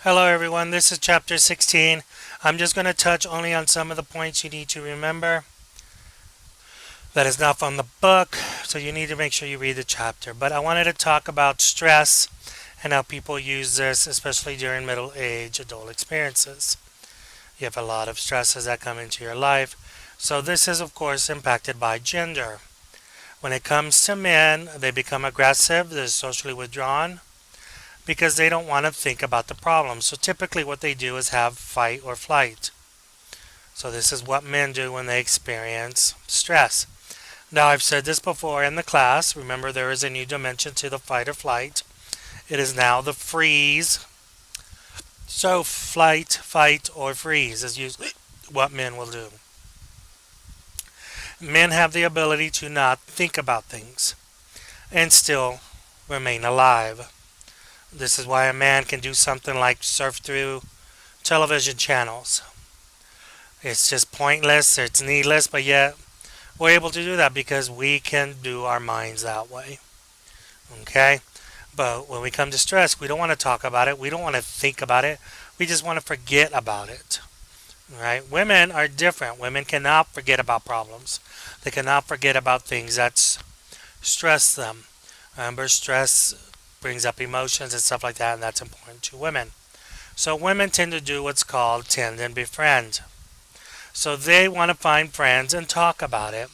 Hello everyone, this is chapter 16. I'm just going to touch only on some of the points you need to remember. That is not from the book, so you need to make sure you read the chapter. But I wanted to talk about stress and how people use this, especially during middle age adult experiences. You have a lot of stresses that come into your life. So this is of course impacted by gender. When it comes to men, they become aggressive, they're socially withdrawn, because they don't want to think about the problem. So typically what they do is have fight or flight. So this is what men do when they experience stress. Now I've said this before in the class. Remember, there is a new dimension to the fight or flight. It is now the freeze. So flight, fight, or freeze is usually what men will do. Men have the ability to not think about things and still remain alive. This is why a man can do something like surf through television channels. It's just pointless, it's needless, but yet we're able to do that because we can do our minds that way. Okay? But when we come to stress, we don't want to talk about it, we don't want to think about it, we just want to forget about it. Right? Women are different. Women cannot forget about problems. They cannot forget about things that stress them. Remember, stress brings up emotions and stuff like that, and that's important to women. So women tend to do what's called tend and befriend. So they want to find friends and talk about it.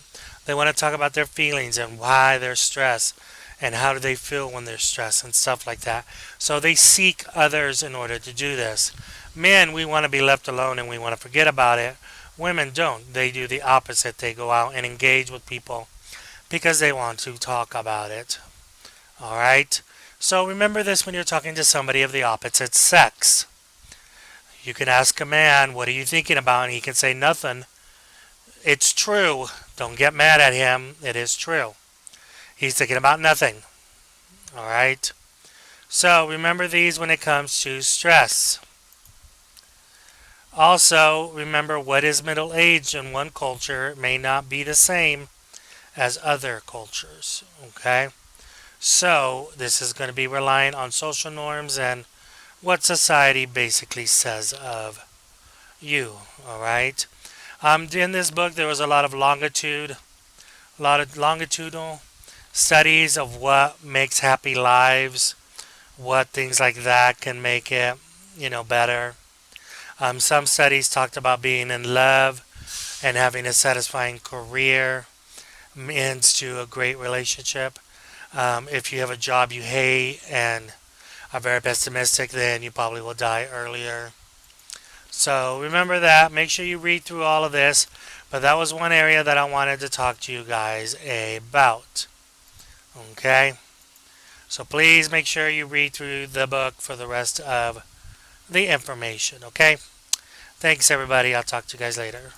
They want to talk about their feelings and why they're stressed and how do they feel when they're stressed and stuff like that. So they seek others in order to do this. Men, we want to be left alone and we want to forget about it. Women don't. They do the opposite. They go out and engage with people because they want to talk about it. All right? So remember this when you're talking to somebody of the opposite sex. You can ask a man, what are you thinking about? And he can say nothing. It's true. Don't get mad at him. It is true. He's thinking about nothing. All right? So remember these when it comes to stress. Also, remember what is middle age in one culture may not be the same as other cultures. Okay? So, this is going to be relying on social norms and what society basically says of you. Alright? In this book, there was a lot of longitudinal studies of what makes happy lives, what things like that can make it, better. Some studies talked about being in love and having a satisfying career ends to a great relationship. If you have a job you hate and are very pessimistic, then you probably will die earlier. So remember that. Make sure you read through all of this. But that was one area that I wanted to talk to you guys about. Okay? So please make sure you read through the book for the rest of the information. Okay? Thanks, everybody. I'll talk to you guys later.